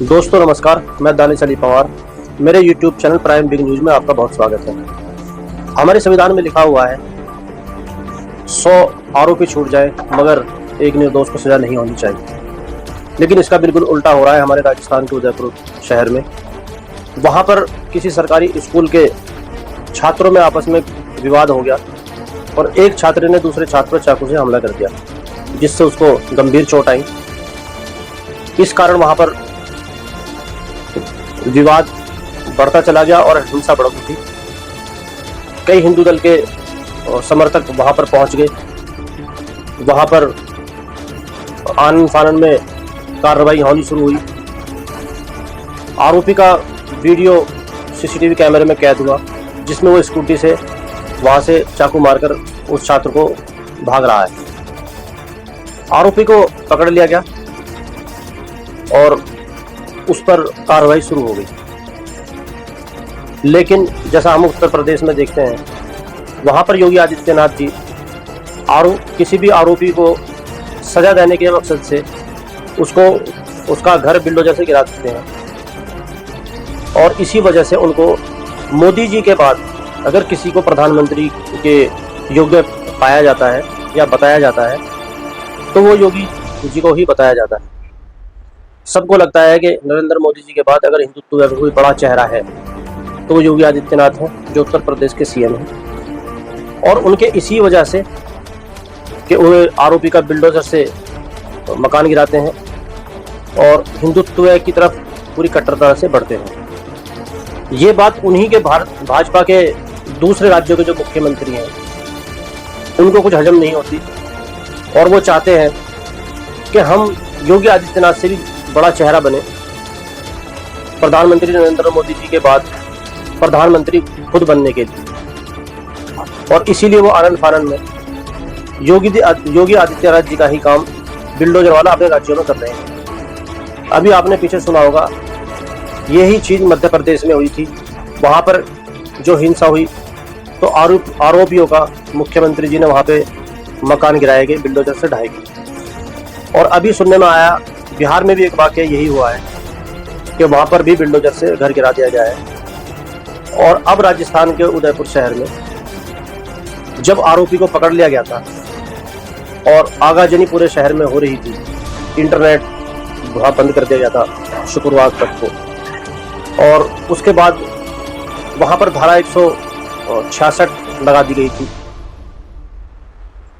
दोस्तों नमस्कार, मैं दानिश अली पवार। मेरे YouTube channel prime big news में आपका बहुत स्वागत है। हमारे संविधान में लिखा हुआ है 100 आरोपी छूट जाए मगर एक निर्दोष को सजा नहीं होनी चाहिए। लेकिन इसका बिल्कुल उल्टा हो रहा है हमारे राजस्थान के उदयपुर शहर में। वहाँ पर किसी सरकारी स्कूल के छात्रों में आपस में विवाद हो गया और एक छात्र ने दूसरे छात्र पर चाकू से हमला कर दिया, जिससे उसको गंभीर चोट आई। इस कारण वहाँ पर विवाद बढ़ता चला गया और हिंसा बढ़ गई थी। कई हिंदू दल के समर्थक वहां पर पहुंच गए। वहां पर आनन फानन में कार्रवाई होनी शुरू हुई। आरोपी का वीडियो सीसीटीवी कैमरे में कैद हुआ, जिसमें वो स्कूटी से वहां से चाकू मारकर उस छात्र को भाग रहा है। आरोपी को पकड़ लिया गया और उस पर कार्रवाई शुरू हो गई। लेकिन जैसा हम उत्तर प्रदेश में देखते हैं, वहां पर योगी आदित्यनाथ जी किसी भी आरोपी को सजा देने के मकसद से उसका घर बिल्डोजर से गिरा देते हैं। और इसी वजह से उनको मोदी जी के बाद अगर किसी को प्रधानमंत्री के योग्य पाया जाता है या बताया जाता है तो वो योगी जी को ही बताया जाता है। सबको लगता है कि नरेंद्र मोदी जी के बाद अगर हिंदुत्व का कोई बड़ा चेहरा है तो वो योगी आदित्यनाथ हैं, जो उत्तर प्रदेश के सीएम हैं। और उनके इसी वजह से कि वो आरोपी का बिल्डोजर से मकान गिराते हैं और हिंदुत्व की तरफ पूरी कट्टरता से बढ़ते हैं। ये बात उन्हीं के भाजपा के दूसरे राज्यों के जो मुख्यमंत्री हैं उनको कुछ हजम नहीं होती और वो चाहते हैं कि हम योगी आदित्यनाथ से भी बड़ा चेहरा बने। प्रधानमंत्री नरेंद्र मोदी जी के बाद प्रधानमंत्री खुद बनने के लिए। और इसीलिए वो आनन फानन में योगी आदित्यनाथ जी का ही काम बिल्डोजर वाला अपने राज्यों में कर रहे हैं। अभी आपने पीछे सुना होगा, यही चीज मध्य प्रदेश में हुई थी। वहां पर जो हिंसा हुई तो आरोपियों का मुख्यमंत्री जी ने वहां पे मकान गिराए गए, बिल्डोजर से ढाए गए। और अभी सुनने में आया बिहार में भी एक वाकया यही हुआ है कि वहां पर भी बिल्डोजर से घर गिरा दिया गया है। और अब राजस्थान के उदयपुर शहर में जब आरोपी को पकड़ लिया गया था और आगाजनी पूरे शहर में हो रही थी, इंटरनेट वहां बंद कर दिया गया था शुक्रवार तक को। और उसके बाद वहां पर धारा 166 लगा दी गई थी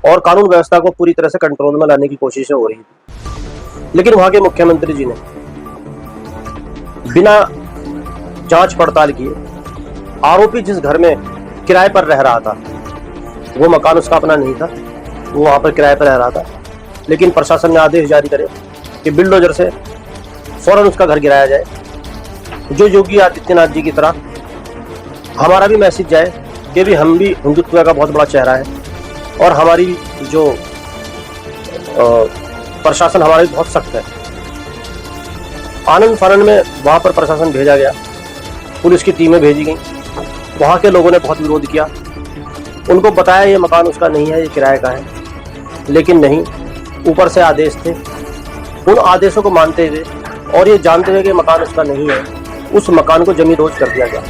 और कानून व्यवस्था को पूरी तरह से कंट्रोल में लाने की कोशिशें हो रही थी। लेकिन वहां के मुख्यमंत्री जी ने बिना जांच पड़ताल किए आरोपी जिस घर में किराए पर रह रहा था, वो मकान उसका अपना नहीं था, वो वहां पर किराए पर रह रहा था, लेकिन प्रशासन ने आदेश जारी करे कि बिल्डोजर से फौरन उसका घर गिराया जाए। जो योगी आदित्यनाथ जी की तरह हमारा भी मैसेज जाए कि भी हम भी हिंदुत्व का बहुत बड़ा चेहरा है और हमारी जो प्रशासन हमारा भी बहुत सख्त है। आनंद फानन में वहां पर प्रशासन भेजा गया, पुलिस की टीमें भेजी गई। वहां के लोगों ने बहुत विरोध किया, उनको बताया ये मकान उसका नहीं है, ये किराए का है। लेकिन नहीं, ऊपर से आदेश थे। उन आदेशों को मानते हुए और ये जानते हुए कि मकान उसका नहीं है, उस मकान को जमींदोज कर दिया गया।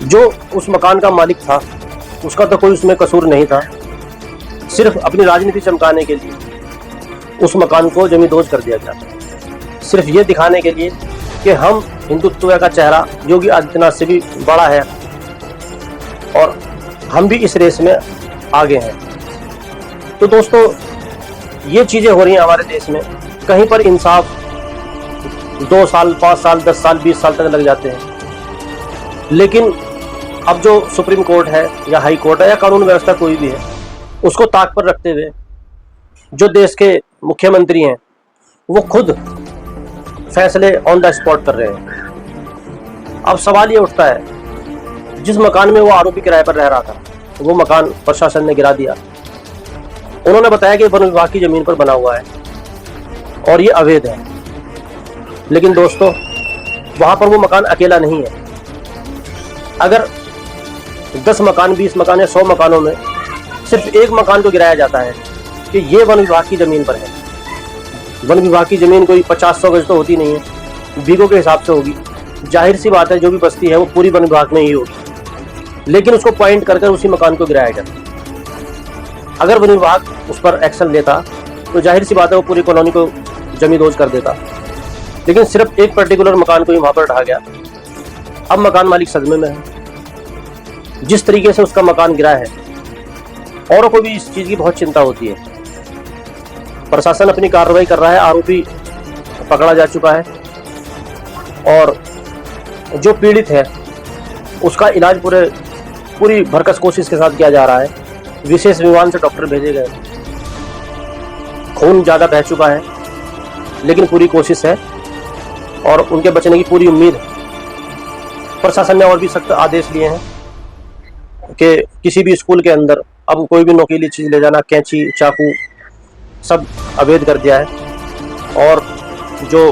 जो उस मकान का मालिक था उसका तो कोई उसमें कसूर नहीं था, सिर्फ अपनी राजनीति चमकाने के लिए उस मकान को जमींदोज कर दिया गया, सिर्फ ये दिखाने के लिए कि हम हिंदुत्व का चेहरा योगी आदित्यनाथ से भी बड़ा है और हम भी इस रेस में आगे हैं। तो दोस्तों, ये चीजें हो रही हैं हमारे देश में। कहीं पर इंसाफ 2 साल, 5 साल, 10 साल, 20 साल तक लग जाते हैं। लेकिन अब जो सुप्रीम कोर्ट है या हाई कोर्ट है या कानून व्यवस्था कोई भी है, उसको ताक पर रखते हुए जो देश के मुख्यमंत्री हैं वो खुद फैसले ऑन द स्पॉट कर रहे हैं। अब सवाल ये उठता है, जिस मकान में वो आरोपी किराए पर रह रहा था वो मकान प्रशासन ने गिरा दिया। उन्होंने बताया कि वन विभाग की जमीन पर बना हुआ है और ये अवैध है। लेकिन दोस्तों, वहां पर वो मकान अकेला नहीं है। अगर 10 मकान, 20 मकान या 100 मकानों में सिर्फ एक मकान को गिराया जाता है कि ये वन विभाग की जमीन पर है, वन विभाग की जमीन कोई 50-100 गज तो होती नहीं है, बीघों के हिसाब से होगी। जाहिर सी बात है जो भी बस्ती है वो पूरी वन विभाग में ही होगी, लेकिन उसको पॉइंट कर उसी मकान को गिराया गया। अगर वन विभाग उस पर एक्शन लेता तो जाहिर सी बात है वो पूरी कॉलोनी को जमींदोज कर देता, लेकिन सिर्फ एक पर्टिकुलर मकान को ही वहां पर ढहा गया। अब मकान मालिक सदमे में है। जिस तरीके से उसका मकान गिरा है, औरों को भी इस चीज की बहुत चिंता होती है। प्रशासन अपनी कार्रवाई कर रहा है, आरोपी पकड़ा जा चुका है और जो पीड़ित है उसका इलाज पूरी भरकस कोशिश के साथ किया जा रहा है। विशेष विमान से डॉक्टर भेजे गए। खून ज्यादा बह चुका है, लेकिन पूरी कोशिश है और उनके बचने की पूरी उम्मीद है। प्रशासन ने और भी सख्त आदेश लिए हैं कि किसी भी स्कूल के अंदर अब कोई भी नोकीली चीज ले जाना, कैंची, चाकू, सब अवैध कर दिया है। और जो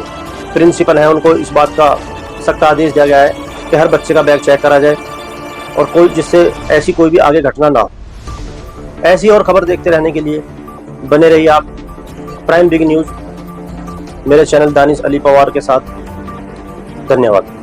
प्रिंसिपल हैं उनको इस बात का सख्त आदेश दिया गया है कि हर बच्चे का बैग चेक करा जाए और कोई जिससे ऐसी कोई भी आगे घटना ना हो। ऐसी और खबर देखते रहने के लिए बने रहिए आप प्राइम बिग न्यूज़, मेरे चैनल दानिश अली पवार के साथ। धन्यवाद।